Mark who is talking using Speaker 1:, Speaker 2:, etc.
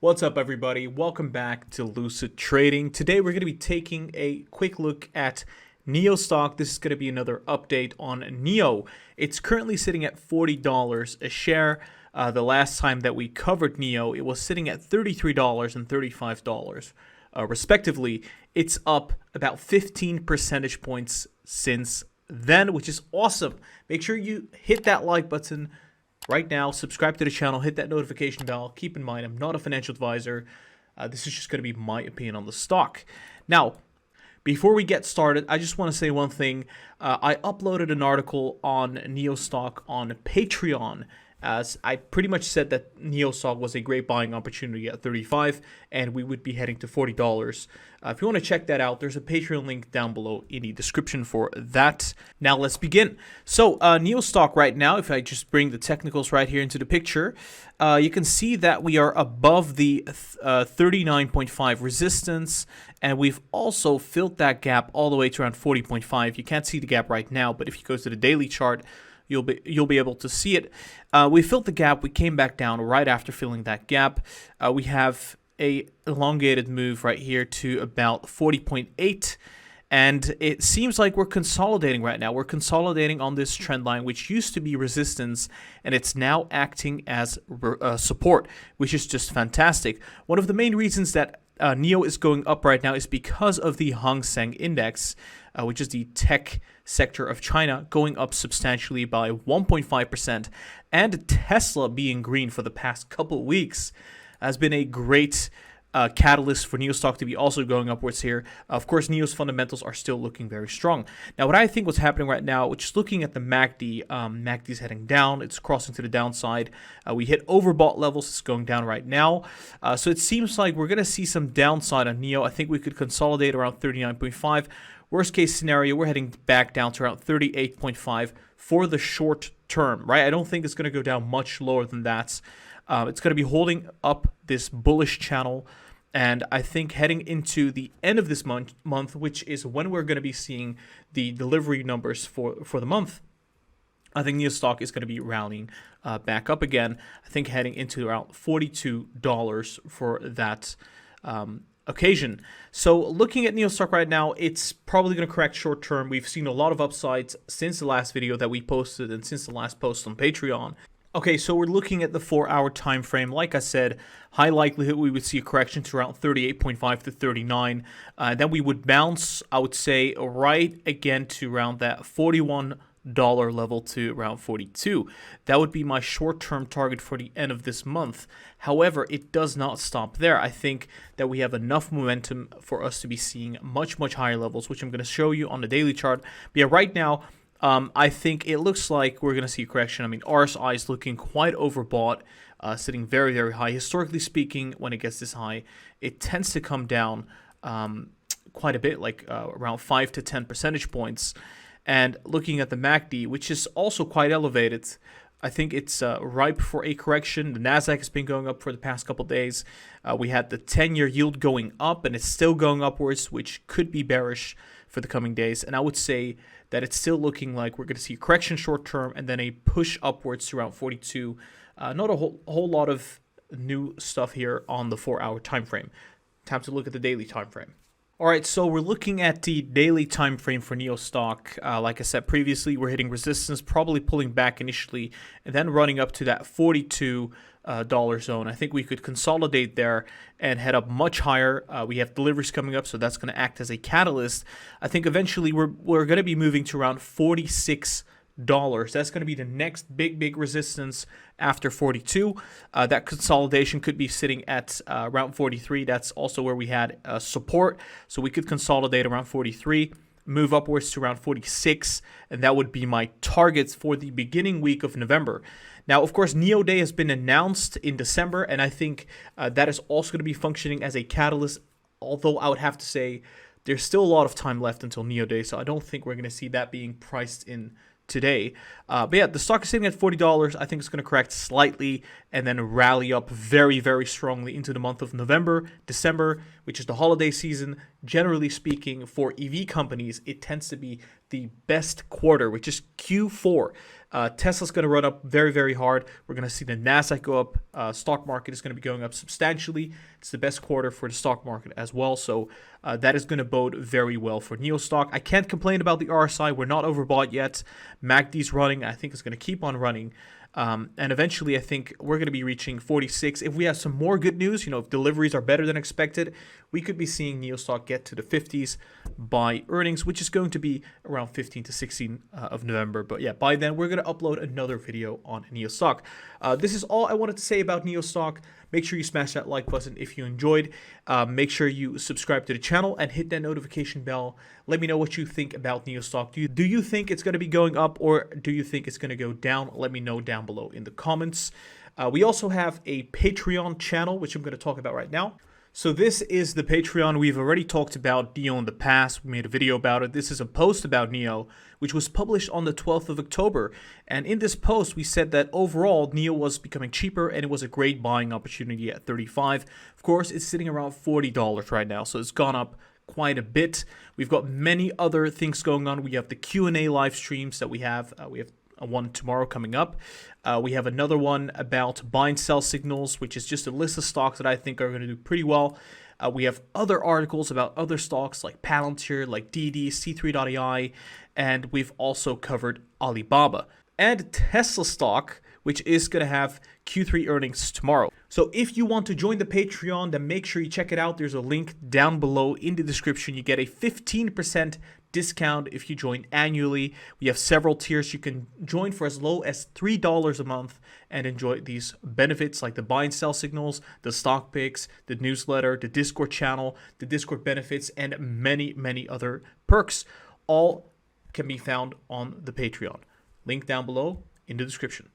Speaker 1: What's up, everybody? Welcome back to Lucid Trading. Today we're going to be taking a quick look at NIO Stock. This is going to be another update on NIO. It's currently sitting at $40 a share. The last time that we covered NIO, it was sitting at $33 and $35 respectively. It's up about 15 percentage points since then, which is awesome. Make sure you hit that like button right now, subscribe to the channel, hit that notification bell. Keep in mind, I'm not a financial advisor. This is just going to be my opinion on the stock. Now, before we get started, I just want to say one thing. I uploaded an article on NIO Stock on Patreon, as I pretty much said that NIO Stock was a great buying opportunity at $35 and we would be heading to $40. If you want to check that out, there's a Patreon link down below in the description for that. Now let's begin. So NIO Stock right now, if I just bring the technicals right here into the picture, you can see that we are above the 39.5 resistance, and we've also filled that gap all the way to around 40.5. You can't see the gap right now, but if you go to the daily chart, you'll be able to see it. We filled the gap. We came back down right after filling that gap. We have a elongated move right here to about 40.8, and it seems like we're consolidating right now. We're consolidating on this trend line, which used to be resistance, and it's now acting as support, which is just fantastic. One of the main reasons that NIO is going up right now is because of the Hang Seng Index, which is the tech sector of China, going up substantially by 1.5%, and Tesla being green for the past couple of weeks has been a great catalyst for NIO Stock to be also going upwards here. Of course, NIO's fundamentals are still looking very strong. Now, what I think what's happening right now, which is looking at the MACD, MACD is heading down. It's crossing to the downside. We hit overbought levels. It's going down right now. So it seems like we're going to see some downside on NIO. I think we could consolidate around 39.5. Worst case scenario, we're heading back down to around 38.5 for the short term, right? I don't think it's going to go down much lower than that. It's going to be holding up this bullish channel, and I think heading into the end of this month, which is when we're going to be seeing the delivery numbers for the month, I think NIO Stock is going to be rallying back up again. I think heading into around $42 for that occasion. So looking at NIO Stock right now, it's probably going to correct short term. We've seen a lot of upsides since the last video that we posted and since the last post on Patreon. Okay, so we're looking at the 4-hour time frame. Like I said, high likelihood we would see a correction to around 38.5 to 39. Then we would bounce, I would say, right again to around that $41 level to around 42. That would be my short-term target for the end of this month. However, it does not stop there. I think that we have enough momentum for us to be seeing much higher levels, which I'm going to show you on the daily chart. But yeah, right now, I think it looks like we're going to see a correction. I mean, RSI is looking quite overbought, sitting very high. Historically speaking, when it gets this high, it tends to come down quite a bit, like around 5 to 10 percentage points. And looking at the MACD, which is also quite elevated, I think it's ripe for a correction. The Nasdaq has been going up for the past couple days. We had the 10-year yield going up, and it's still going upwards, which could be bearish for the coming days. And I would say that it's still looking like we're going to see a correction short term and then a push upwards to around 42. Not a whole lot of new stuff here on the 4-hour time frame. Time to look at the daily time frame. All right, so we're looking at the daily time frame for NIO Stock. Like I said previously, we're hitting resistance, probably pulling back initially, and then running up to that $42 zone. I think we could consolidate there and head up much higher. We have deliveries coming up, so that's going to act as a catalyst. I think eventually we're going to be moving to around $46. That's going to be the next big resistance after 42. That consolidation could be sitting at around 43. That's also where we had support, so we could consolidate around 43, move upwards to around 46, and that would be my targets for the beginning week of November. Now, of course, NIO Day has been announced in December, and I think that is also going to be functioning as a catalyst, although I would have to say there's still a lot of time left until NIO Day, so I don't think we're going to see that being priced in today. But yeah, the stock is sitting at $40. I think it's going to correct slightly and then rally up very strongly into the month of November, December, which is the holiday season, generally speaking, for EV companies, it tends to be the best quarter, which is Q4. Tesla's going to run up very, very hard. We're going to see the Nasdaq go up. Stock market is going to be going up substantially. It's the best quarter for the stock market as well. So that is going to bode very well for NIO Stock. I can't complain about the RSI. We're not overbought yet. MACD's running. I think it's going to keep on running. And eventually, I think we're going to be reaching 46. If we have some more good news, if deliveries are better than expected, we could be seeing NIO Stock get to the 50s by earnings, which is going to be around 15 to 16 of November. But yeah, by then, we're going to upload another video on NIO Stock. This is all I wanted to say about NIO Stock. Make sure you smash that like button if you enjoyed. Make sure you subscribe to the channel and hit that notification bell. Let me know what you think about NIO Stock. Do you think it's going to be going up, or do you think it's going to go down? Let me know down below in the comments. We also have a Patreon channel, which I'm going to talk about right now. So this is the Patreon. We've already talked about NIO in the past. We made a video about it. This is a post about NIO, which was published on the 12th of October. And in this post, we said that overall, NIO was becoming cheaper and it was a great buying opportunity at 35. Of course, it's sitting around $40 right now, so it's gone up quite a bit. We've got many other things going on. We have the Q&A live streams that we have. We have one tomorrow coming up. We have another one about buy and sell signals, which is just a list of stocks that I think are going to do pretty well. We have other articles about other stocks like Palantir, like DD, C3.ai, and we've also covered Alibaba and Tesla stock, which is going to have Q3 earnings tomorrow. So if you want to join the Patreon, then make sure you check it out. There's a link down below in the description. You get a 15% discount if you join annually. We have several tiers. You can join for as low as $3 a month and enjoy these benefits like the buy and sell signals, the stock picks, the newsletter, the Discord channel, the Discord benefits, and many, many other perks. All can be found on the Patreon. Link down below in the description.